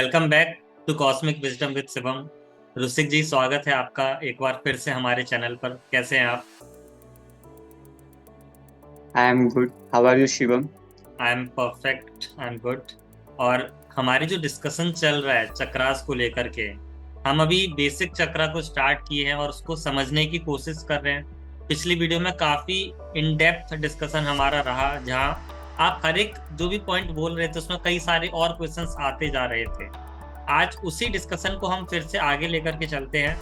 Welcome back to cosmic wisdom with Shivam. Rishik ji, स्वागत है आपका एक बार फिर से हमारे चैनल पर। कैसे हैं आप? I am good. How are you, Shivam? I am perfect, I am good. और हमारी जो डिस्कशन चल रहा है चक्रास को लेकर के, हम अभी बेसिक चक्रा को स्टार्ट किए हैं और उसको समझने की कोशिश कर रहे हैं। पिछली वीडियो में काफी इन डेप्थ डिस्कशन हमारा रहा, जहां आप हर एक जो भी पॉइंट बोल रहे थे उसमें कई सारे और क्वेश्चंस आते जा रहे थे। आज उसी डिस्कशन को हम फिर से आगे लेकर के चलते हैं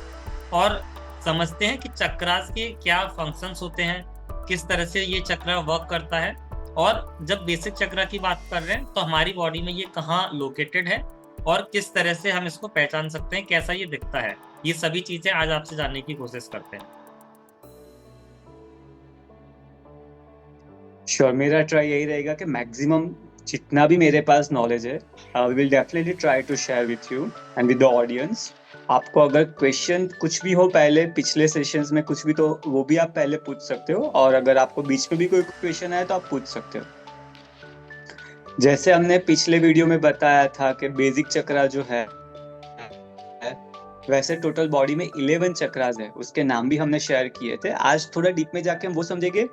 और समझते हैं कि चक्रास के क्या फंक्शंस होते हैं, किस तरह से ये चक्रा वर्क करता है। और जब बेसिक चक्रा की बात कर रहे हैं तो हमारी बॉडी में ये कहाँ लोकेटेड है और किस तरह से हम इसको पहचान सकते हैं, कैसा ये दिखता है। ये सभी चीजें आज आपसे जानने की कोशिश करते हैं। श्योर, मेरा ट्राई यही रहेगा कि मैक्सिमम जितना भी मेरे पास नॉलेज है we will definitely try to share with you and with the audience. आपको अगर क्वेश्चन कुछ भी हो पहले पिछले सेशंस में कुछ भी, तो वो भी आप पहले पूछ सकते हो, और अगर आपको बीच में भी कोई क्वेश्चन आए तो आप पूछ सकते हो। जैसे हमने पिछले वीडियो में बताया था कि बेसिक चक्रा जो है, वैसे टोटल बॉडी में 11 चक्रास है, उसके नाम भी हमने शेयर किए थे। आज थोड़ा डीप में जाके हम वो समझेंगे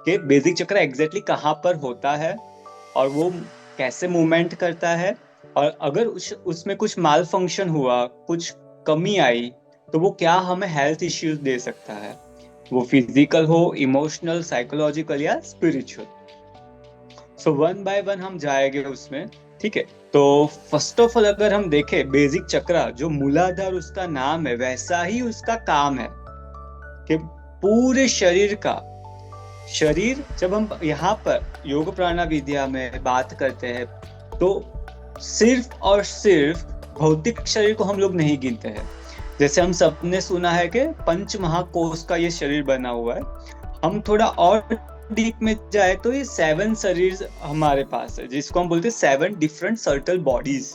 कि बेसिक चक्र एग्जैक्टली कहाँ पर होता है और वो कैसे मूवमेंट करता है, और अगर उसमें कुछ माल फंक्शन हुआ, कुछ कमी आई, तो वो क्या हमें हेल्थ इश्यूज दे सकता है, वो फिजिकल हो, इमोशनल, साइकोलॉजिकल या spiritual. So one by one हम जाएंगे उसमें, ठीक है। तो फर्स्ट ऑफ ऑल अगर हम देखें बेसिक चक्रा, जो मूलाधार उसका नाम है वैसा ही उसका काम है कि पूरे शरीर का, शरीर जब हम यहाँ पर योग प्राणा विद्या में बात करते हैं तो सिर्फ और सिर्फ भौतिक शरीर को हम लोग नहीं गिनते हैं। जैसे हम सबने सुना है कि पंच महाकोश का ये शरीर बना हुआ है। हम थोड़ा और डीप में जाए तो ये 7 शरीर हमारे पास है, जिसको हम बोलते हैं 7 डिफरेंट सर्टल बॉडीज।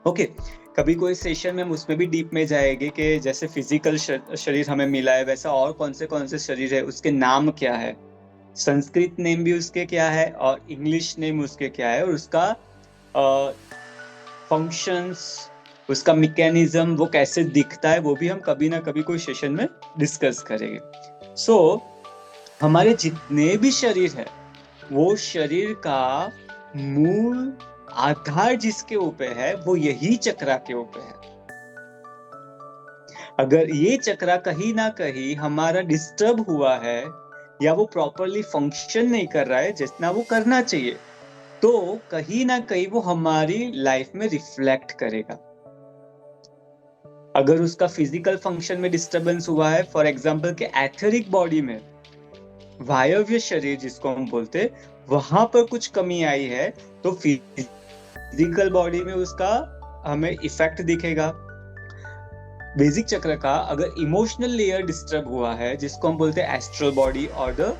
ओके, कभी कोई सेशन में हम उसमें भी डीप में जाएंगे कि जैसे फिजिकल शरीर हमें मिला है, वैसा और कौन से शरीर है, उसके नाम क्या है, संस्कृत नेम भी उसके क्या है और इंग्लिश नेम उसके क्या है, और उसका फंक्शंस, उसका मैकेनिज्म, वो कैसे दिखता है, वो भी हम कभी ना कभी कोई सेशन में डिस्कस करेंगे। सो हमारे जितने भी शरीर है, वो शरीर का मूल आधार जिसके ऊपर है वो यही चक्रा के ऊपर है। अगर ये चक्रा कहीं ना कहीं हमारा डिस्टर्ब हुआ है या वो प्रॉपरली फंक्शन नहीं कर रहा है जितना वो करना चाहिए, तो कहीं ना कहीं वो हमारी लाइफ में रिफ्लेक्ट करेगा। अगर उसका फिजिकल फंक्शन में डिस्टर्बेंस हुआ है, फॉर एग्जाम्पल के एथेरिक बॉडी में, वायव्य शरीर जिसको हम बोलते, वहां पर कुछ कमी आई है, तो फिजिकल बॉडी में उसका हमें इफेक्ट दिखेगा। बेसिक चक्र का अगर इमोशनल लेयर डिस्टर्ब हुआ है, जिसको हम बोलते हैं एस्ट्रल बॉडी और द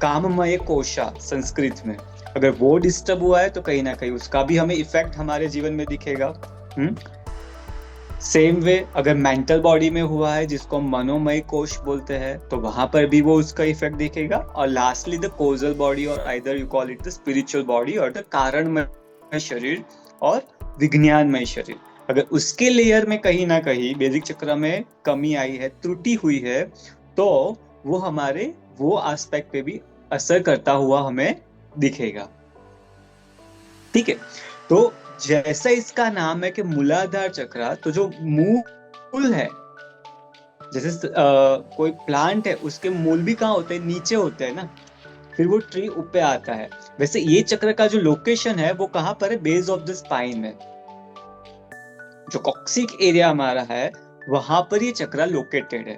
काममय कोशा संस्कृत में, अगर वो डिस्टर्ब हुआ है तो कहीं ना कहीं उसका भी हमें इफेक्ट हमारे जीवन में दिखेगा। सेम वे अगर मेंटल बॉडी में हुआ है, जिसको हम मनोमय कोश बोलते हैं, तो वहां पर भी वो उसका इफेक्ट दिखेगा। और लास्टली द कोजल बॉडी, और either you call it the spiritual body और द कारणमय शरीर और विज्ञानमय शरीर, अगर उसके लेयर में कहीं ना कहीं बेसिक चक्र में कमी आई है, त्रुटि हुई है, तो वो हमारे वो एस्पेक्ट पे भी असर करता हुआ हमें दिखेगा। ठीक है, तो जैसा इसका नाम है कि मूलाधार चक्र, तो जो मूल है, जैसे कोई प्लांट है उसके मूल भी कहाँ होते हैं, नीचे होते हैं ना, फिर वो ट्री ऊपर आता है। वैसे ये चक्र का जो लोकेशन है वो कहाँ पर है, बेस ऑफ द स्पाइन में, जो कॉक्सिक एरिया हमारा है वहां पर ये चक्र लोकेटेड है।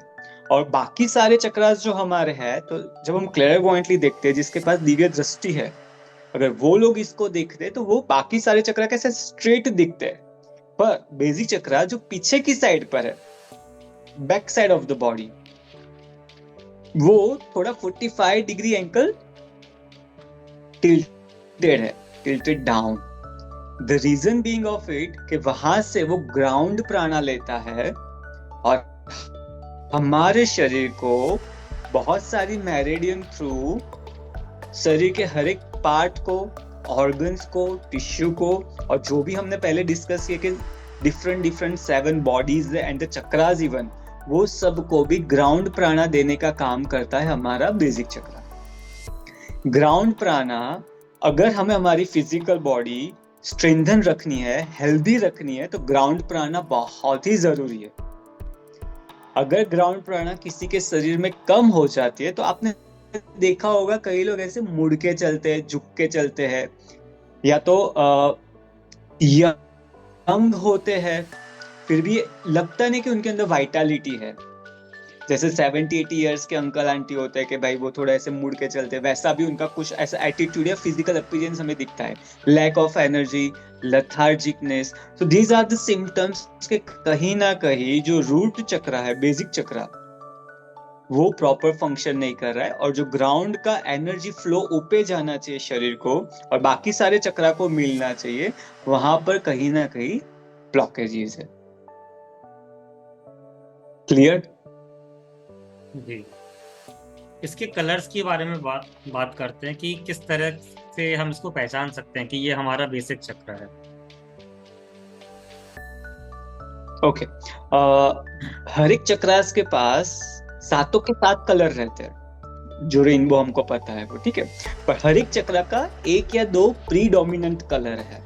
और बाकी सारे चक्रास जो हमारे हैं, तो जब हम क्लेयरवॉयंटली देखते हैं, जिसके पास दिव्य दृष्टि है, अगर वो लोग इसको देखते हैं तो वो बाकी सारे चक्र कैसे स्ट्रेट दिखते हैं, पर बेसिक चक्र जो पीछे की साइड पर है, back side of the body, वो थोड़ा 45 डिग्री एंगल टिल्टेड है, tilted down. The reason being of it कि वहां से वो ग्राउंड प्राणा लेता है और हमारे शरीर को बहुत सारी मेरिडियन थ्रू शरीर के हर एक पार्ट को ऑर्गन्स को, टिश्यू को, और जो भी हमने पहले डिस्कस किया कि different 7 bodies and the chakras even, वो सब को भी ग्राउंड प्राणा देने का काम करता है हमारा बेसिक चक्रा। ग्राउंड प्राणा, अगर हमें हमारी फिजिकल बॉडी स्ट्रेंथन रखनी है, हेल्दी रखनी है, तो ग्राउंड प्राणा बहुत ही जरूरी है। अगर ग्राउंड प्राणा किसी के शरीर में कम हो जाती है तो आपने देखा होगा कई लोग ऐसे मुड़ के चलते हैं, झुक के चलते हैं, या तो यंग होते हैं फिर भी लगता नहीं कि उनके अंदर वाइटलिटी है। जैसे 70-80 इयर्स के अंकल आंटी होते हैं कि भाई वो थोड़ा ऐसे मुड़ के चलते हैं, वैसा भी उनका कुछ ऐसा एटीट्यूड या फिजिकल अपीयरेंस हमें दिखता है। Lack of energy, lethargicness, so these are the symptoms के कहीं ना कहीं जो रूट चक्रा है, बेसिक चक्रा, वो प्रॉपर फंक्शन नहीं कर रहा है, और जो ग्राउंड का एनर्जी फ्लो ऊपर जाना चाहिए शरीर को और बाकी सारे चक्रा को मिलना चाहिए, वहां पर कहीं ना कहीं ब्लॉकेजेस है। क्लियर? जी, इसके कलर्स के बारे में बात करते हैं कि किस तरह से हम इसको पहचान सकते हैं कि ये हमारा बेसिक चक्र है। ओके, हर एक चक्रास के पास 7 के 7 कलर रहते हैं, जो रेनबो हमको पता है वो, ठीक है। पर हर एक चक्र का 1 या 2 प्रीडोमिनेंट कलर है।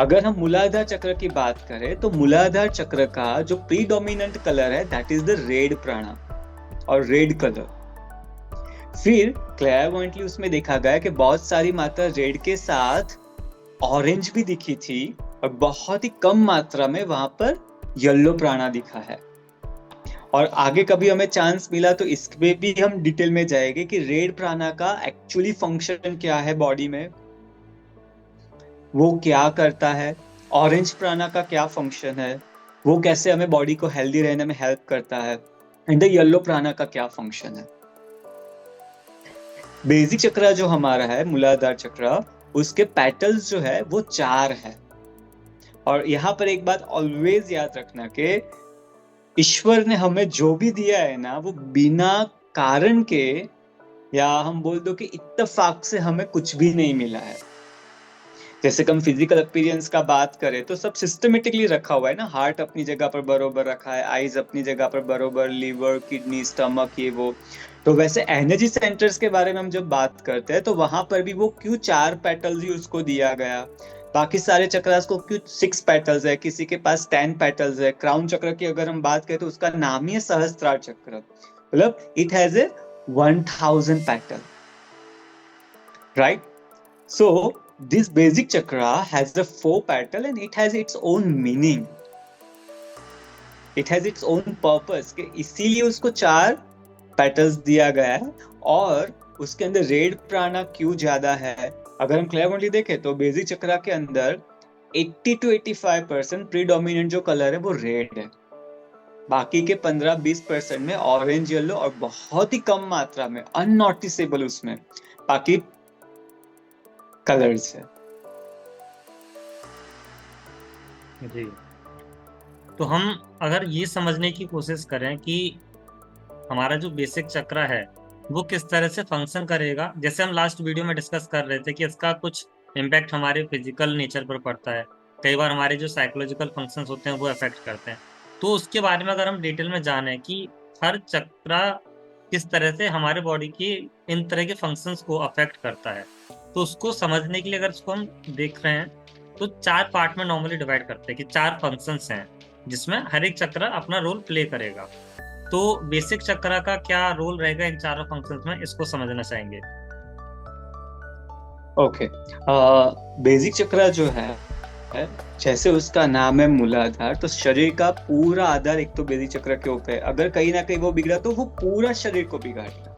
अगर हम मूलाधार चक्र की बात करें तो मूलाधार चक्र का जो प्रीडोमिनेंट कलर है दैट इज द रेड प्राणा और रेड कलर। फिर क्लेयरवॉयंटली उसमें देखा गया कि बहुत सारी मात्रा रेड के साथ ऑरेंज भी दिखी थी और बहुत ही कम मात्रा में वहां पर येलो प्राणा दिखा है। और आगे कभी हमें चांस मिला तो इसमें भी हम डिटेल में जाएंगे कि रेड प्राणा का एक्चुअली फंक्शन क्या है बॉडी में, वो क्या करता है, ऑरेंज प्राणा का क्या फंक्शन है, वो कैसे हमें बॉडी को हेल्दी रहने में हेल्प करता है, एंड द येलो प्राणा का क्या फंक्शन है। बेसिक चक्र जो हमारा है मूलाधार चक्र, उसके पेटल्स जो है वो 4 है। और यहाँ पर एक बात ऑलवेज याद रखना कि ईश्वर ने हमें जो भी दिया है ना, वो बिना कारण के, या हम बोल दो कि इत्तेफाक से हमें कुछ भी नहीं मिला है। जैसे कि हम फिजिकल अपीयरेंस का बात करें तो सब सिस्टमेटिकली रखा हुआ है ना, हार्ट अपनी जगह पर बरोबर रखा है, आईज अपनी जगह पर बरोबर, लिवर, किडनी, स्टमक, ये वो। तो वैसे एनर्जी सेंटर्स के बारे में हम जब बात करते हैं तो वहां पर भी वो क्यों 4 पेटल्स ही उसको दिया गया, बाकी सारे चक्रास को क्यों 6 पेटल्स है, किसी के पास 10 पेटल्स है। क्राउन चक्र की अगर हम बात करें तो उसका नाम ही है सहस्त्रार चक्र, मतलब it has a 1000 petal, right. So this basic chakra has the 4 petal and it has its own meaning, it has its own purpose कि इसीलिए उसको 4 petals दिया गया है। और उसके अंदर रेड प्राणा क्यों ज्यादा है, अगर हम क्लेयरली देखें तो बेसिक चक्रा के अंदर 80 to 85% प्रीडोमिनेंट जो कलर है वो रेड है, बाकी के 15-20% में ऑरेंज, येलो और बहुत ही कम मात्रा में अननोटिसेबल उसमें बाकी कलर्स है। जी, तो हम अगर ये समझने की कोशिश करें कि हमारा जो बेसिक चक्र है वो किस तरह से फंक्शन करेगा, जैसे हम लास्ट वीडियो में डिस्कस कर रहे थे कि इसका कुछ इम्पैक्ट हमारे फिजिकल नेचर पर पड़ता है, कई बार हमारे जो साइकोलॉजिकल फंक्शंस होते हैं वो अफेक्ट करते हैं। तो उसके बारे में अगर हम डिटेल में जाने कि हर चक्र किस तरह से हमारे बॉडी की इन तरह के फंक्शंस को अफेक्ट करता है, तो उसको समझने के लिए अगर इसको हम देख रहे हैं तो 4 पार्ट में नॉर्मली डिवाइड करते हैं कि 4 फंक्शंस हैं जिसमें हर एक चक्र अपना रोल प्ले करेगा। तो बेसिक चक्र का क्या रोल रहेगा इन चारों फंक्शंस में, इसको समझना चाहेंगे। ओके, बेसिक चक्र जो है जैसे उसका नाम है मूलाधार, तो शरीर का पूरा आधार एक तो बेसिक चक्र के ऊपर है। अगर कहीं ना कहीं वो बिगड़ा तो वो पूरा शरीर को बिगाड़ेगा।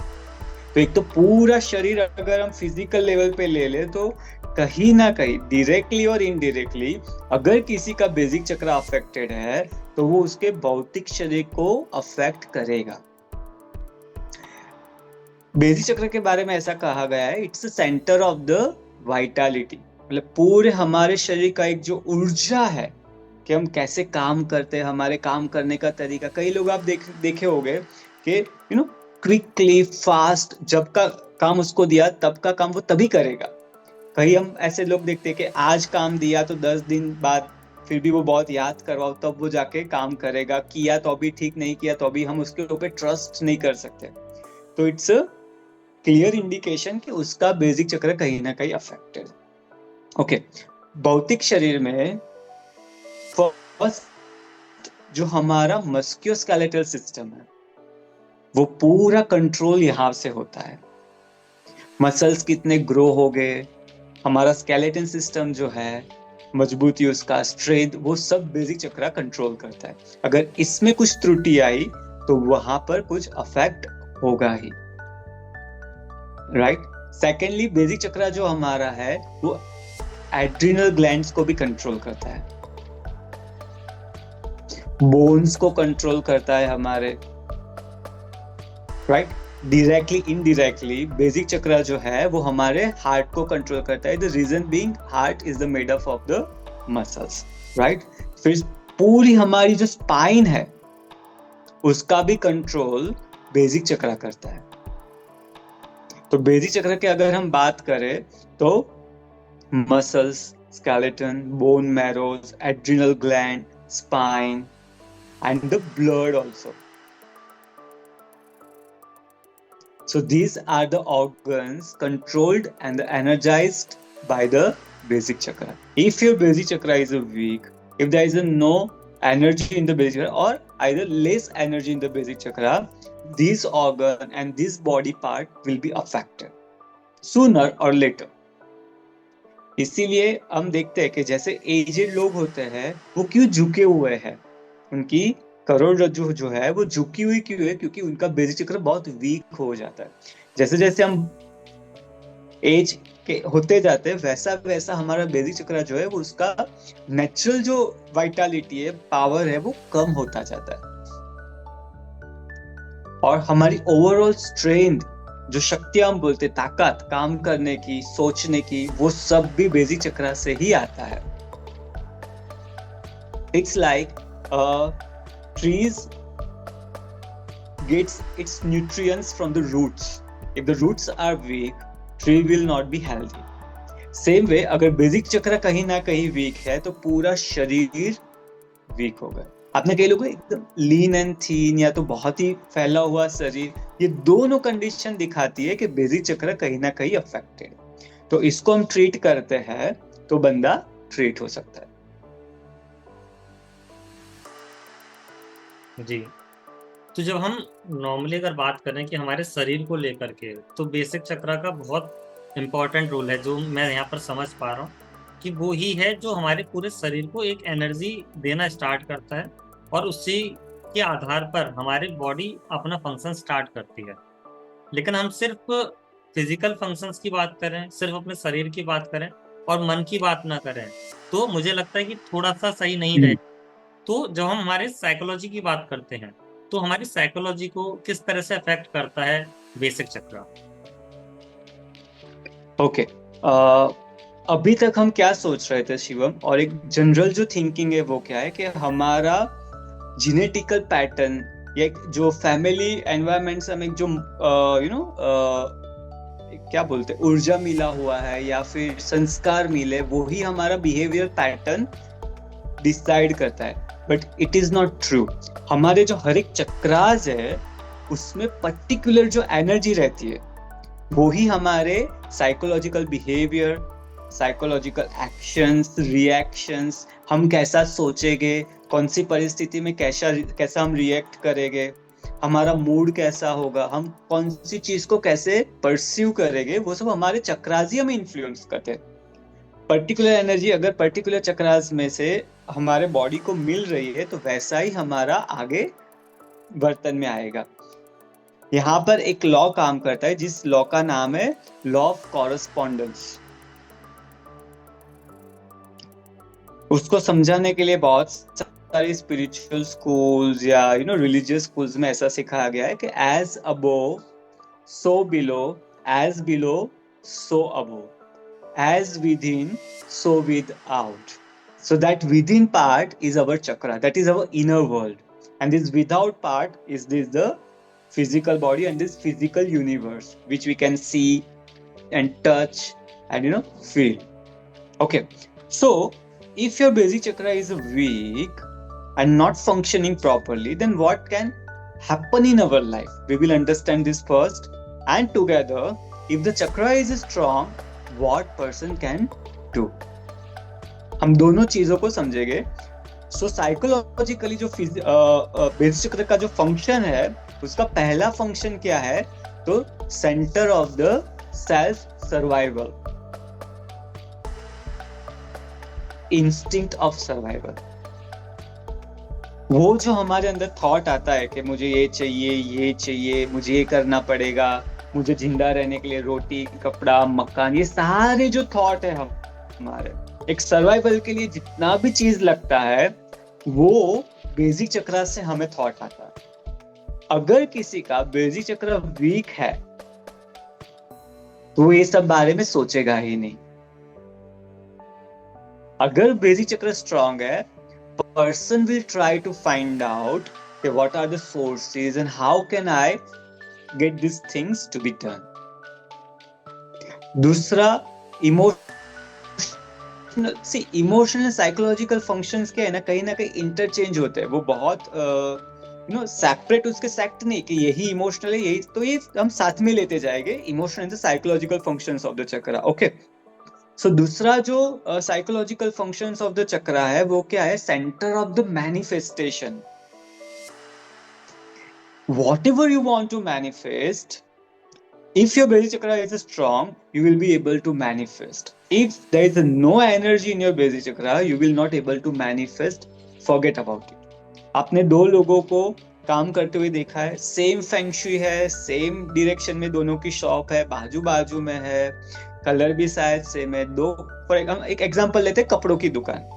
तो एक तो पूरा शरीर अगर हम फिजिकल लेवल पे ले ले तो कहीं ना कहीं डायरेक्टली और इनडायरेक्टली अगर किसी का बेसिक चक्र अफेक्टेड है तो वो उसके भौतिक शरीर को अफेक्ट करेगा। बेसिक चक्र के बारे में ऐसा कहा गया है, it's the centre of the Vitality, मतलब पूरे हमारे शरीर का एक जो ऊर्जा है कि हम कैसे काम करते हैं, हमारे काम करने का तरीका। कई लोग आप देखे होंगे कि क्विकली फास्ट, जब का काम उसको दिया तब का काम वो तभी करेगा। कहीं हम ऐसे लोग देखते हैं कि आज काम दिया तो 10 दिन बाद फिर भी वो बहुत याद करवाओ तब वो जाके काम करेगा, किया तो अभी ठीक, नहीं किया तो अभी हम उसके ऊपर ट्रस्ट नहीं कर सकते। तो इट्स अ क्लियर इंडिकेशन कि उसका बेसिक चक्र कहीं ना कहीं अफेक्टेड। ओके, भौतिक शरीर में फर्स्ट जो हमारा मस्क्यूलोस्केलेटल सिस्टम है वो पूरा कंट्रोल यहाँ से होता है। मसल्स कितने ग्रो हो गए, हमारा स्केलेटन सिस्टम जो है, मजबूती उसका, स्ट्रेंथ, वो सब बेसिक चक्र कंट्रोल करता है। अगर इसमें कुछ त्रुटि आई तो वहां पर कुछ अफेक्ट होगा ही, राइट। सेकेंडली, बेसिक चक्र जो हमारा है वो एड्रिनल ग्लैंड्स को भी कंट्रोल करता है, बोन्स को कंट्रोल करता है हमारे, राइट। डायरेक्टली इनडायरेक्टली बेसिक चक्र जो है वो हमारे हार्ट को कंट्रोल करता है। The reason being heart is the made up of the muscles, right. फिर पूरी हमारी जो स्पाइन है उसका भी कंट्रोल बेसिक चक्र करता है। तो बेसिक चक्र की अगर हम बात करें तो muscles, skeleton, bone marrows, adrenal gland, spine and the blood also. So these are the organs controlled and energized by the basic chakra. If your basic chakra is weak, if there is no energy in the basic chakra or either less energy in the basic chakra, these organ and this body part will be affected sooner or later. इसीलिए हम देखते हैं कि जैसे aged लोग होते हैं वो क्यों झुके हुए हैं, उनकी करोड़रज्जु जो है वो झुकी हुई क्यों है, क्योंकि उनका बेसिक चक्र बहुत वीक हो जाता है। जैसे जैसे हम एज के होते जाते हैं वैसा वैसा हमारा बेसिक चक्र जो है वो उसका नेचुरल जो वाइटालिटी है, पावर है, वो कम होता जाता है। और हमारी ओवरऑल स्ट्रेंथ, जो शक्तियां हम बोलते, ताकत काम करने की, सोचने की, वो सब भी बेसिक चक्र से ही आता है। It's like trees gets its nutrients from the roots. If the roots are weak, tree will not be healthy. Same way, अगर बेसिक चक्र कहीं ना कहीं वीक है तो पूरा शरीर वीक होगा। आपने कई लोगों को एकदम लीन एंड थीन या तो बहुत ही फैला हुआ शरीर, ये दोनों कंडीशन दिखाती है कि बेसिक चक्र कहीं ना कहीं अफेक्टेड। तो इसको हम ट्रीट करते हैं तो बंदा ट्रीट हो सकता है। जी, तो जब हम नॉर्मली अगर बात करें कि हमारे शरीर को लेकर के, तो बेसिक चक्र का बहुत इम्पोर्टेंट रोल है, जो मैं यहाँ पर समझ पा रहा हूँ कि वो ही है जो हमारे पूरे शरीर को एक एनर्जी देना स्टार्ट करता है और उसी के आधार पर हमारी बॉडी अपना फंक्शन स्टार्ट करती है। लेकिन हम सिर्फ फिजिकल फंक्शंस की बात करें, सिर्फ अपने शरीर की बात करें और मन की बात ना करें, तो मुझे लगता है कि थोड़ा सा सही नहीं रहे। तो जब हम हमारे साइकोलॉजी की बात करते हैं तो हमारी साइकोलॉजी को किस तरह से अफेक्ट करता है बेसिक चक्र? ओके, अभी तक हम क्या सोच रहे थे शिवम, और एक जनरल जो थिंकिंग है वो क्या है कि हमारा जेनेटिकल पैटर्न या जो फैमिली एनवायरनमेंट से हमें जो क्या बोलते हैं ऊर्जा मिला हुआ है या फिर संस्कार मिले, वो ही हमारा बिहेवियर पैटर्न डिसाइड करता है। But it is not true. हमारे जो हर एक चक्रास है उसमें पर्टिकुलर जो एनर्जी रहती है वो ही हमारे psychological behaviour, psychological actions, reactions, हम कैसा सोचेंगे, कौन सी परिस्थिति में कैसा हम रिएक्ट करेंगे, हमारा मूड कैसा होगा, हम कौन सी चीज को कैसे परस्यू करेंगे, वो सब हमारे चक्रास ही हमें इन्फ्लुएंस करते हैं। पर्टिकुलर एनर्जी अगर पर्टिकुलर चक्रास में से हमारे बॉडी को मिल रही है तो वैसा ही हमारा आगे वर्तन में आएगा। यहाँ पर एक लॉ काम करता है जिस लॉ का नाम है लॉ ऑफ कॉरेस्पॉन्डेंस। उसको समझाने के लिए बहुत सारे स्पिरिचुअल स्कूल्स या रिलीजियस स्कूल्स में ऐसा सिखाया गया है कि as above so below, as below so above, as within so without. So that within part is our chakra, that is our inner world, and this without part is the physical body and this physical universe which we can see and touch and feel. Okay, so if your basic chakra is weak and not functioning properly, then what can happen in our life? We will understand this first, and together, if the chakra is strong, what person can do. हम दोनों चीजों को समझेंगे. सो psychologically जो basic चक्र का जो function है, उसका पहला फंक्शन क्या है? तो centre of the self survival, instinct of survival. वो जो हमारे अंदर थॉट आता है कि मुझे ये चाहिए, मुझे ये करना पड़ेगा, मुझे जिंदा रहने के लिए रोटी, कपड़ा, मकान, ये सारे जो थॉट है हमारे एक सर्वाइवल के लिए जितना भी चीज लगता है, वो बेसिक चक्र से हमें थॉट आता है. अगर किसी का बेसिक चक्र वीक है तो ये सब बारे में सोचेगा ही नहीं. अगर बेसिक चक्र स्ट्रांग है, person will try to find out what are the sources and how can I get this things to be done. दूसरा, इमोशनल साइकोलॉजिकल फंक्शंस के है ना कहीं इंटरचेंज होते हैं. वो बहुत सेपरेट, उसके सेक्ट नहीं कि यही इमोशनल है, यही तो ये हम साथ में लेते जाएंगे. Emotional and psychological functions of the चक्र. ओके, सो दूसरा जो साइकोलॉजिकल फंक्शंस ऑफ द चक्र है, वो क्या है? Centre of the manifestation. Whatever you want to manifest, if your basic chakra is strong, you will be able to manifest. If there is no energy in your basic chakra, you will not able to manifest. Forget about it. आपने दो लोगों को काम करते हुए देखा है, same feng shui है, सेम डायरेक्शन में दोनों की शॉप है, बाजू बाजू में है, कलर भी शायद सेम है. दो फॉर एक एग्जांपल लेते हैं, कपड़ों की दुकान.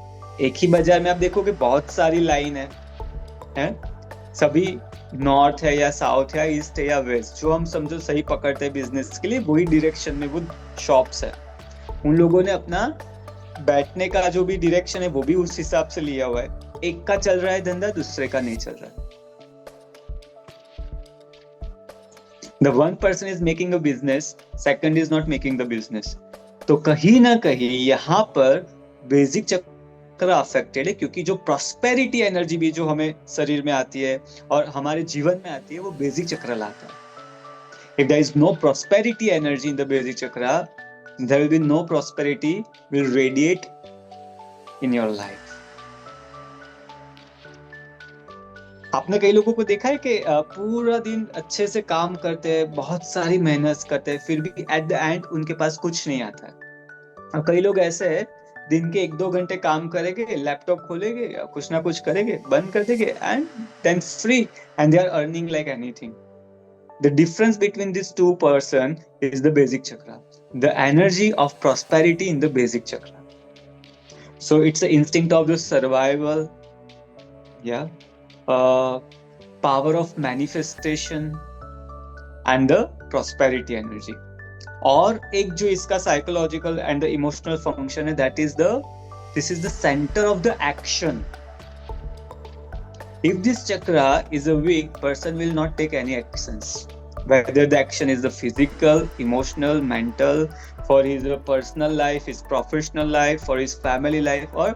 एक ही बाजार में आप देखोगे बहुत सारी लाइन है? सभी नॉर्थ है या साउथ है, ईस्ट है या वेस्ट, जो हम समझो सही पकड़ते हैं बिजनेस के लिए, वही डायरेक्शन में वो शॉप्स है. उन लोगों ने अपना बैठने का जो भी डायरेक्शन है वो भी उस हिसाब से लिया हुआ है. एक का चल रहा है धंधा, दूसरे का नहीं चल रहा है. The one person is making a business, second is not making the business. तो कहीं ना कहीं यहाँ पर बेसिक चक्र अफेक्टेड है, क्योंकि जो प्रॉस्पेरिटी एनर्जी भी जो हमें शरीर में आती है और हमारे जीवन में आती है, वो बेसिक चक्र लाता है. If there is no prosperity energy in the basic chakra, there will be no prosperity will radiate in your life. आपने कई लोगों को देखा है कि पूरा दिन अच्छे से काम करते हैं, बहुत सारी मेहनत करते हैं, फिर भी एट द एंड उनके पास कुछ नहीं आता है. और कई लोग ऐसे हैं, दिन के 1-2 घंटे काम करेंगे, लैपटॉप खोलेंगे, कुछ ना कुछ करेंगे, बंद कर देंगे, and then free, and they are earning like anything. The difference between these two person is the basic chakra, the energy of prosperity in the basic chakra. So it's the instinct of the survival, power of manifestation and the prosperity energy. और एक जो इसका psychological and the emotional function है, this is the center of the action. If this chakra is a weak, person will not take any actions. Whether the action is the physical, emotional, mental, for his personal life, his professional life, for his family life, or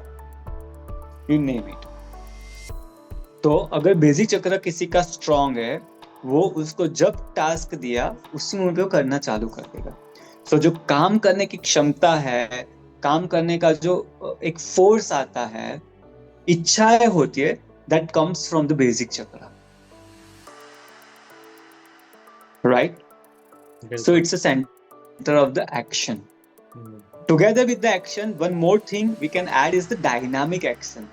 you name it. तो अगर basic चक्र किसी का strong है, वो उसको जब task दिया उसी मोमेंट पे वो करना चालू कर देगा. सो जो काम करने की क्षमता है, काम करने का जो एक फोर्स आता है, इच्छाएं होती है, that comes from the basic chakra, right? So it's a center of the action. Together with the action, one more thing we can add is the dynamic action.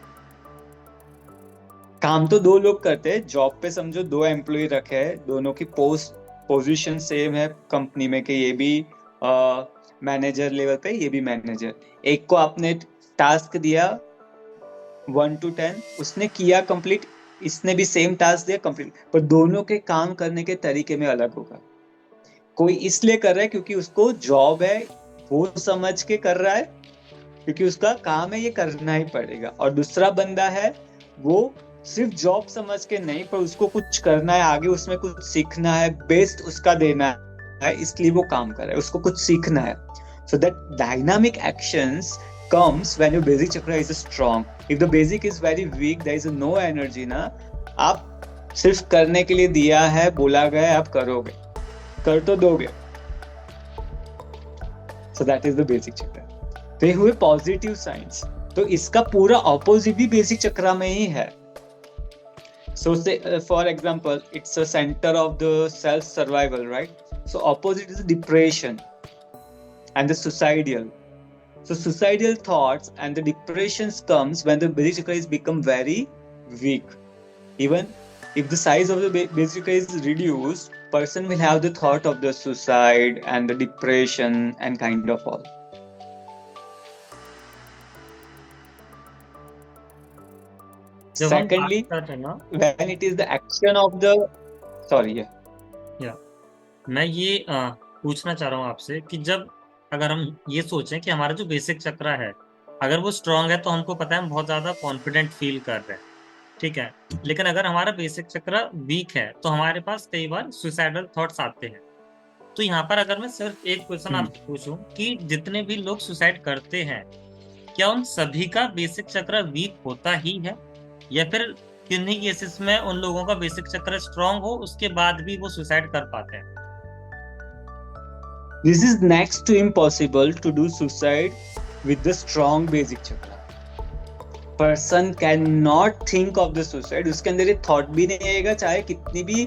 काम तो दो लोग करते हैं, जॉब पे समझो 2 एम्प्लॉय रखे हैं, दोनों की पोजीशन सेम है कंपनी में, कि ये भी मैनेजर लेवल पे, ये भी मैनेजर. एक को आपने टास्क दिया 1 to 10, उसने किया कंप्लीट, इसने भी सेम टास्क दिया कंप्लीट, पर दोनों के काम करने के तरीके में अलग होगा. कोई इसलिए कर रहा है क्योंकि उसको जॉब है, वो समझ के कर रहा है, क्योंकि उसका काम है, ये करना ही पड़ेगा. और दूसरा बंदा है, वो सिर्फ जॉब समझ के नहीं, पर उसको कुछ करना है, आगे उसमें कुछ सीखना है, बेस्ट उसका देना है, इसलिए वो काम कर रहा है, उसको कुछ सीखना है. So that dynamic actions comes when your basic chakra is strong. If the basic is very weak, there is no energy ना, आप सिर्फ करने के लिए दिया है, बोला गया है, आप करोगे, कर तो दोगे. So that is the basic chakra. तो ये हुए पॉजिटिव साइंस. तो इसका पूरा ऑपोजिट भी बेसिक चक्रा में ही है. So say, for example, it's a center of the self survival, right? So opposite is depression and the suicidal. So suicidal thoughts and the depressions comes when the basic chakra is become very weak. Even if the size of the basic chakra is reduced, person will have the thought of the suicide and the depression and kind of all. Secondly, when it is the action of the मैं ये पूछना चाह रहा हूँ आपसे कि जब अगर हम ये सोचें कि हमारा जो बेसिक चक्रा है अगर वो स्ट्रांग है तो हमको पता है हम बहुत ज्यादा कॉन्फिडेंट फील कर रहे हैं, ठीक है. लेकिन अगर हमारा बेसिक चक्रा वीक है तो हमारे पास कई बार सुसाइडल थॉट्स आते हैं. तो यहाँ पर अगर मैं सिर्फ एक क्वेश्चन आपसे पूछूं कि जितने भी लोग सुसाइड करते हैं क्या उन सभी का बेसिक चक्रा वीक होता ही है या फिर किन्हीं केसेस में उन लोगों का बेसिक चक्र स्ट्रांग हो उसके बाद भी वो सुसाइड कर पाते हैं? This is next to impossible to do suicide with the strong basic chakra. Person cannot think of the suicide. उसके अंदर ये thought भी नहीं आएगा चाहे कितनी भी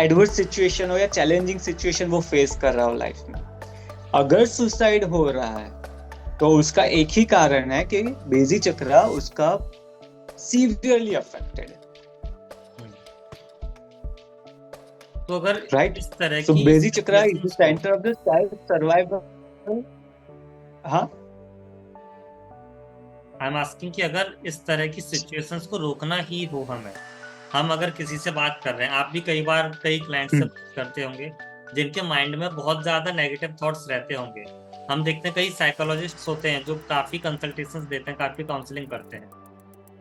adverse situation हो या challenging situation वो face कर रहा हो लाइफ में. अगर suicide हो रहा है तो उसका एक ही कारण है कि बेसिक चक्रा उसका severely affected है. तो अगर right? इस तरह So की basic chakra is the center of the self survival. हाँ, आई एम आस्किंग कि अगर इस तरह की सिचुएशंस को रोकना ही हो हम अगर किसी से बात कर रहे हैं, आप भी कई बार कई क्लाइंट से बात करते होंगे जिनके माइंड में बहुत ज्यादा नेगेटिव थॉट्स रहते होंगे. हम देखते हैं कई साइकोलॉजिस्ट्स होते हैं जो काफी कंसल्टेशंस देते हैं, काफी काउंसलिंग करते हैं.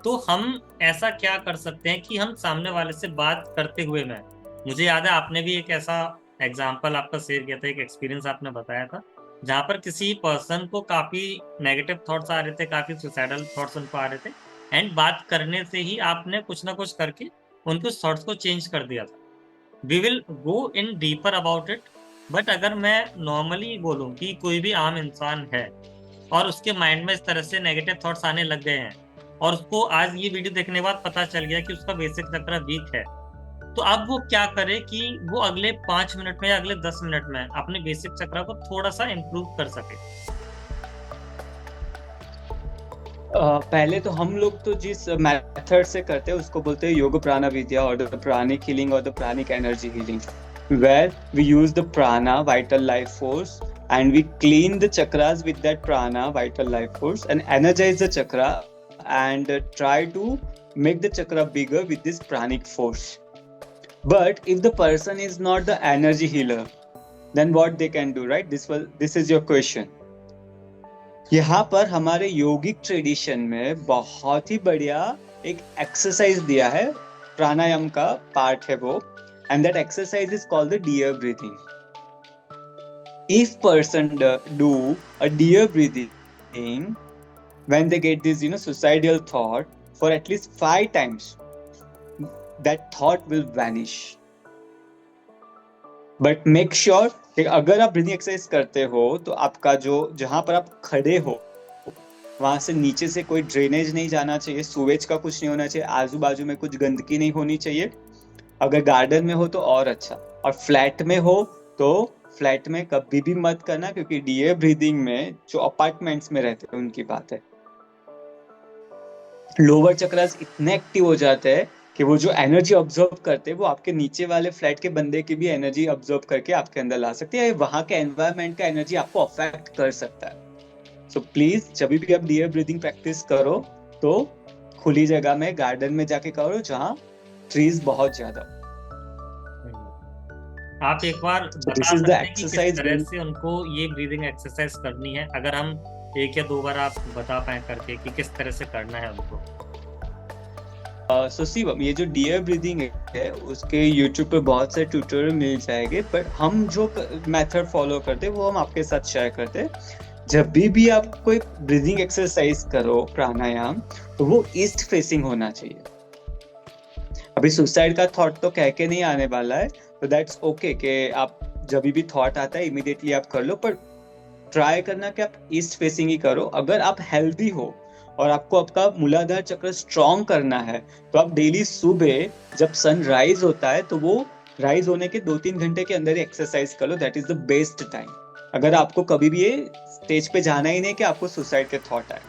तो हम ऐसा क्या कर सकते हैं कि हम सामने वाले से बात करते हुए में, मुझे याद है आपने भी एक ऐसा एग्जाम्पल आपका शेयर किया था, एक एक्सपीरियंस आपने बताया था जहाँ पर किसी पर्सन को काफी नेगेटिव थॉट्स आ रहे थे, काफी सुसाइडल थॉट्स उनको आ रहे थे, एंड बात करने से ही आपने कुछ ना कुछ करके उनके थॉट्स को चेंज कर दिया था. We will go in deeper about it, but अगर मैं नॉर्मली बोलूँ कि कोई भी आम इंसान है और उसके माइंड में इस तरह से नेगेटिव थॉट्स आने लग गए हैं और उसको आज ये वीडियो देखने के बाद पता चल गया कि उसका बेसिक चक्र वीक है, तो अब वो क्या करे कि वो अगले 5 मिनट में या अगले 10 मिनट में अपने बेसिक चक्र को थोड़ा सा इम्प्रूव कर सके? पहले तो हम लोग तो जिस मेथड से करते हैं उसको बोलते हैं योग प्राणा विद्या और द प्राणिक हीलिंग और the pranic energy healing, where we use the prana, vital life force, and we clean the chakras with that prana, vital life force, and energize the chakra and try to make the chakra bigger with this pranic force. But if the person is not the energy healer, then what they can do, right? This is your question. यहाँ पर हमारे योगिक tradition में बहुत ही बढ़िया एक exercise दिया है, प्राणायाम का पार्ट है वो, and that exercise is called the deer breathing. If person do a deer breathing when they get this suicidal thought for at least 5 times, that thought will vanish. But make sure कि अगर आप breathing exercise करते हो तो आपका जो जहां पर आप खड़े हो वहां से नीचे से कोई ड्रेनेज नहीं जाना चाहिए, सूवेज का कुछ नहीं होना चाहिए, आजू बाजू में कुछ गंदगी नहीं होनी चाहिए. अगर गार्डन में हो तो और अच्छा, और फ्लैट में हो तो फ्लैट में कभी भी मत करना, क्योंकि डीप ब्रीदिंग में जो अपार्टमेंट्स में रहते हैं उनकी बात है, लोअर चक्रास इतने एक्टिव हो जाते हैं कि वो जो एनर्जी ऑब्जर्व करते हैं वो आपके नीचे वाले फ्लैट के बंदे की भी एनर्जी ऑब्जर्व करके आपके अंदर ला सकते हैं. वहां के एनवायरनमेंट का एनर्जी आपको अफेक्ट कर सकता है. सो प्लीज जब भी आप डीप ब्रीदिंग प्रैक्टिस करो तो खुली जगह में, गार्डन में जाके करो जहां ट्रीज बहुत ज्यादा. आप एक बार बता सकते हैं कि किस तरह से उनको ये ब्रीदिंग एक्सरसाइज करनी है? अगर हम 1 या 2 बार आप बता पाए करके कि किस तरह से करना है उनको. सो शिवम, ये जो डियर ब्रीदिंग है उसके यूट्यूब पे बहुत से ट्यूटोरियल मिल जाएंगे, बट हम जो मेथड फॉलो करते हैं वो हम आपके साथ शेयर करते हैं। जब भी आप कोई ब्रीदिंग एक्सरसाइज करो, प्राणायाम, तो वो ईस्ट फेसिंग होना चाहिए। अभी सुसाइड का थॉट तो कह के नहीं आने वाला है, तो दैट्स ओके कि आप जब भी थॉट आता है इमीडिएटली आप कर लो, पर ट्राई करना कि आप ईस्ट फेसिंग ही करो। अगर आप हेल्दी हो और आपको आपका मूलाधार चक्र स्ट्रॉन्ग करना है, तो आप डेली सुबह जब सन राइज होता है तो वो राइज होने के 2-3 घंटे के अंदर ही एक्सरसाइज कर लो। That is the best time, अगर आपको कभी भी ये स्टेज पे जाना ही नहीं कि आपको सुसाइड के थॉट आए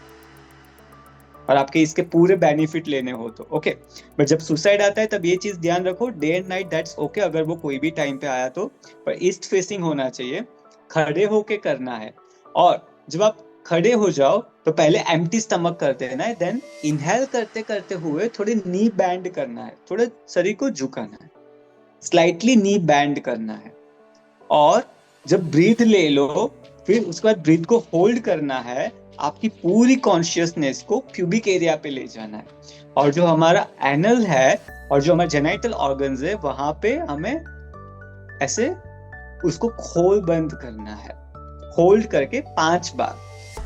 और आपके इसके पूरे बेनिफिट लेने हो तो ओके। बट जब सुसाइड आता है तब ये चीज ध्यान रखो, day and night that's okay, अगर वो कोई भी टाइम पे आया तो, पर ईस्ट फेसिंग होना चाहिए, खड़े होके करना है। और जब आप खड़े हो जाओ तो पहले एम्प्टी स्टमक कर देना है, देन इनहेल करते करते हुए थोड़े नी बैंड करना है, थोड़े शरीर को झुकाना है, स्लाइटली नी बैंड करना है। और जब ब्रीथ ले लो, फिर उसके बाद ब्रीथ को होल्ड करना है, आपकी पूरी कॉन्शियसनेस को प्यूबिक एरिया पे ले जाना है, और जो हमारा एनल है और जो हमारा जेनाइटल ऑर्गन्स है वहां पे हमें ऐसे उसको खोल बंद करना है, होल्ड करके 5 बार।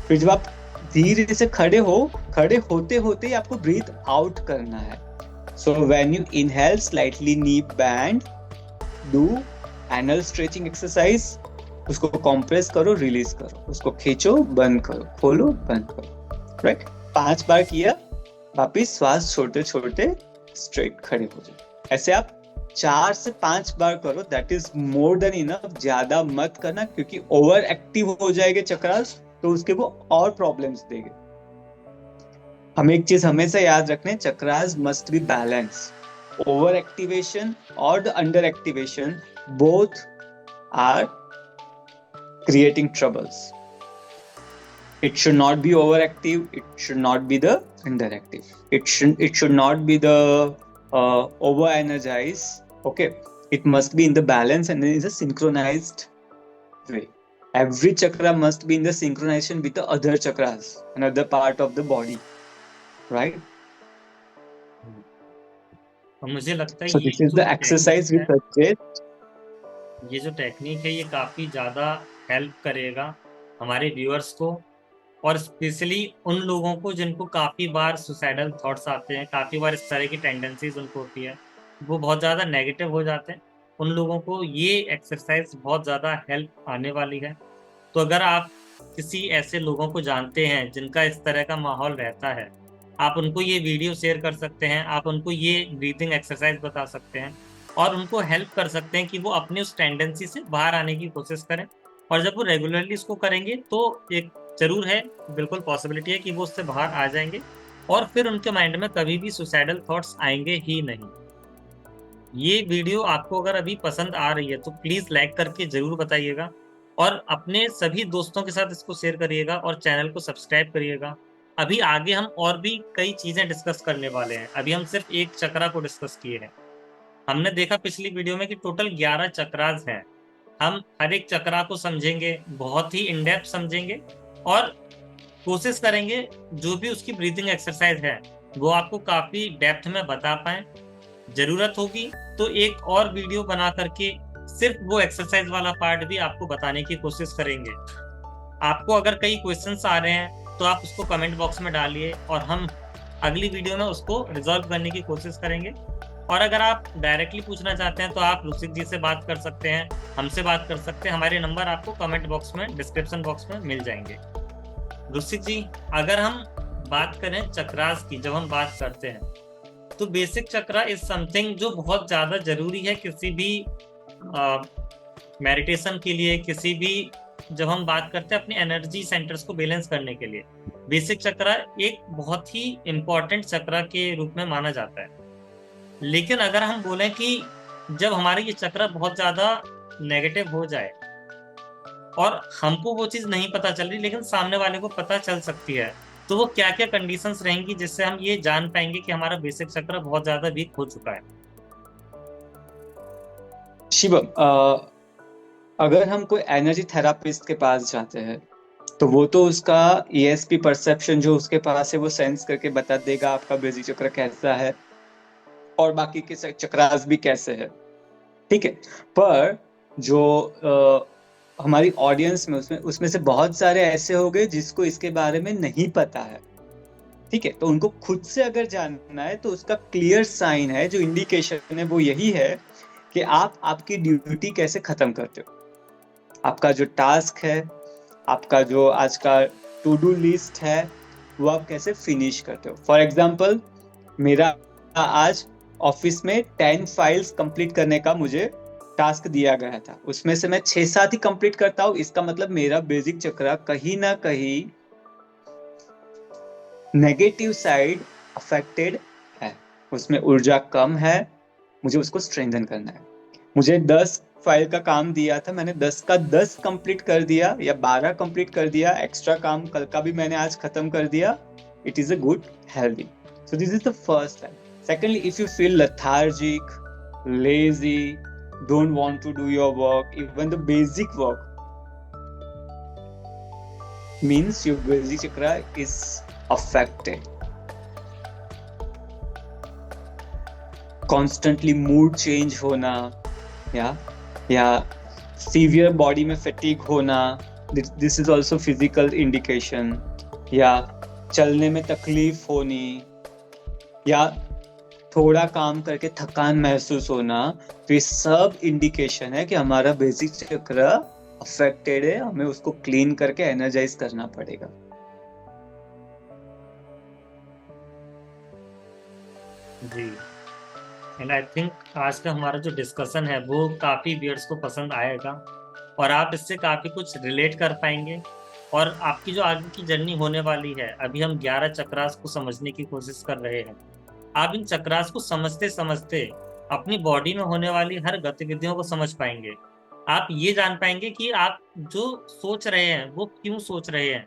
फिर जब आप धीरे से खड़े होते होते ही आपको ब्रीथ आउट करना है। So when you inhale, slightly knee band, do anal stretching exercise, उसको कंप्रेस करो, रिलीज करो, उसको खींचो, बंद करो, खोलो, बंद करो, राइट। 5 बार किया, वापिस श्वास छोड़ते छोड़ते स्ट्रेट खड़े हो जाओ। ऐसे आप 4 से 5 बार करो, that is more than enough. ज्यादा मत करना, क्योंकि ओवर एक्टिव हो जाएंगे चक्रास तो उसके वो और प्रॉब्लम्स देंगे। हम एक चीज हमेशा याद रखने, chakras must be balance. Over activation और the under activation both are creating troubles. It should not be overactive. It should not be the underactive. It should not be the over energized. Okay, it must be in the balance and in a synchronized way. Every chakra must be in the synchronization with the other chakras, another part of the body, right? और मुझे लगता है So this is the exercise we suggest. ये जो technique है ये काफी ज्यादा हेल्प करेगा हमारे व्यूअर्स को, और स्पेशली उन लोगों को जिनको काफी बार सुसाइडल थॉट्स आते हैं, काफी बार इस तरह की टेंडेंसीज उनको होती है, वो बहुत ज्यादा नेगेटिव हो जाते हैं। उन लोगों को ये एक्सरसाइज बहुत ज्यादा हेल्प आने वाली है। तो अगर आप किसी ऐसे लोगों को जानते हैं जिनका इस तरह का माहौल रहता है, आप उनको ये वीडियो शेयर कर सकते हैं, आप उनको ये ब्रीथिंग एक्सरसाइज बता सकते हैं और उनको हेल्प कर सकते हैं कि वो अपनी उस टेंडेंसी से बाहर आने की कोशिश करें। और जब वो रेगुलरली इसको करेंगे तो एक जरूर है, बिल्कुल पॉसिबिलिटी है कि वो उससे बाहर आ जाएंगे और फिर उनके माइंड में कभी भी सुसाइडल थॉट्स आएंगे ही नहीं। ये वीडियो आपको अगर अभी पसंद आ रही है तो प्लीज लाइक करके जरूर बताइएगा और अपने सभी दोस्तों के साथ इसको शेयर करिएगा और चैनल को सब्सक्राइब करिएगा। अभी आगे हम और भी कई चीजें डिस्कस करने वाले हैं। अभी हम सिर्फ एक चक्रा को डिस्कस किए हैं। हमने देखा पिछली वीडियो में कि टोटल 11 चक्रास हैं। हम हर एक चक्रा को समझेंगे, बहुत ही इन डेप्थ समझेंगे और कोशिश करेंगे जो भी उसकी ब्रीथिंग एक्सरसाइज है वो आपको काफी डेप्थ में बता पाए। जरूरत होगी तो एक और वीडियो बना करके सिर्फ वो एक्सरसाइज वाला पार्ट भी आपको बताने की कोशिश करेंगे। आपको अगर कई क्वेश्चंस आ रहे हैं तो आप उसको कमेंट बॉक्स में डालिए और हम अगली वीडियो में उसको रिजॉल्व करने की कोशिश करेंगे। और अगर आप डायरेक्टली पूछना चाहते हैं तो आप रुसिक जी से बात कर सकते हैं, हमसे बात कर सकते हैं। हमारे नंबर आपको कमेंट बॉक्स में, डिस्क्रिप्शन बॉक्स में मिल जाएंगे। रुसिक जी, अगर हम बात करें चक्रास की, जब हम बात करते हैं तो बेसिक चक्रा इज समथिंग जो बहुत ज्यादा जरूरी है किसी भी मेडिटेशन के लिए, किसी भी जब हम बात करते हैं अपने एनर्जी सेंटर्स को बैलेंस करने के लिए। बेसिक चक्रा एक बहुत ही इंपॉर्टेंट चक्रा के रूप में माना जाता है। लेकिन अगर हम बोलें कि जब हमारे ये चक्र बहुत ज्यादा नेगेटिव हो जाए और हमको वो चीज नहीं पता चल रही लेकिन सामने वाले को पता चल सकती है, तो वो क्या क्या कंडीशंस रहेंगी जिससे हम ये जान पाएंगे कि हमारा बेसिक चक्र बहुत ज्यादा वीक हो चुका है? शिवम, अगर हम कोई एनर्जी थेरापिस्ट के पास जाते हैं तो वो तो उसका ESP परसेप्शन जो उसके पास है वो सेंस करके बता देगा आपका बेसिक चक्र कैसा है। और बाकी के चक्रास भी कैसे है, ठीक है। पर जो हमारी ऑडियंस में उसमें उसमें से बहुत सारे ऐसे हो गए जिसको इसके बारे में नहीं पता है, ठीक है। तो उनको खुद से अगर जानना है तो उसका क्लियर साइन है, जो इंडिकेशन है वो यही है कि आप आपकी ड्यूटी कैसे खत्म करते हो, आपका जो टास्क है, आपका जो आज का टू डू लिस्ट है, वो आप कैसे फिनिश करते हो। फॉर एग्जाम्पल, मेरा आज ऑफिस में 10 फाइल्स कंप्लीट करने का मुझे टास्क दिया गया था, उसमें से मैं 6-7 ही कंप्लीट करता हूँ, इसका मतलब मेरा बेसिक चक्र कहीं ना कहीं नेगेटिव साइड अफेक्टेड है, उसमें ऊर्जा कम है, मुझे उसको स्ट्रेंथन करना है। मुझे 10 फाइल का काम दिया था, मैंने 10 का 10 कंप्लीट कर दिया या 12 कंप्लीट कर दिया, एक्स्ट्रा काम कल का भी मैंने आज खत्म कर दिया, it is a good healthy. So this is the first time. Secondly, if you feel lethargic, lazy, don't want to do your work, even the basic work, means your basic chakra is affected. Constantly mood change होना, या severe body में fatigue होना, this is also physical indication, या चलने में तकलीफ होनी, या थोड़ा काम करके थकान महसूस होना, तो ये सब इंडिकेशन है कि हमारा बेसिक चक्र अफेक्टेड है, हमें उसको क्लीन करके एनर्जाइज करना पड़ेगा। जी। एंड आई थिंक आज का हमारा जो डिस्कशन है वो काफ़ी व्यूअर्स को पसंद आएगा और आप इससे काफ़ी कुछ रिलेट कर पाएंगे। और आपकी जो आगे की जर्नी होने वाली है, अभी हम 11 चक्रास को समझने की कोशिश कर रहे हैं। आप इन चक्रास को समझते समझते अपनी बॉडी में होने वाली हर गतिविधियों को समझ पाएंगे। आप ये जान पाएंगे कि आप जो सोच रहे हैं वो क्यों सोच रहे हैं,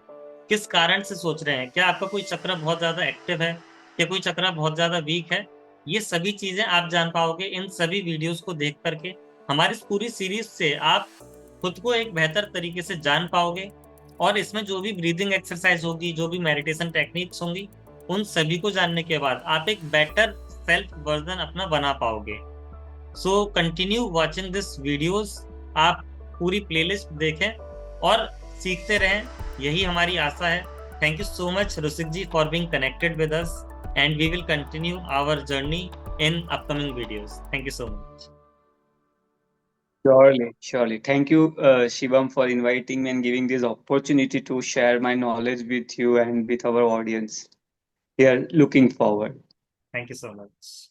किस कारण से सोच रहे हैं, क्या आपका कोई चक्र बहुत ज़्यादा एक्टिव है, क्या कोई चक्र बहुत ज़्यादा वीक है। ये सभी चीज़ें आप जान पाओगे इन सभी वीडियोस को देख करके। हमारी इस पूरी सीरीज से आप खुद को एक बेहतर तरीके से जान पाओगे और इसमें जो भी ब्रीदिंग एक्सरसाइज होगी, जो भी मेडिटेशन टेक्निक्स होंगी, उन सभी को जानने के बाद आप एक बेटर सेल्फ वर्जन अपना बना पाओगे। So continue watching this videos. आप पूरी प्लेलिस्ट देखें और सीखते रहें, यही हमारी आशा है। Thank you so much Rusik ji for being connected with us and we will continue our journey in upcoming videos. Thank you so much. Surely. Thank you, Shivam, for inviting me and giving this opportunity to share my knowledge with you and with our audience. We are looking forward. Thank you so much.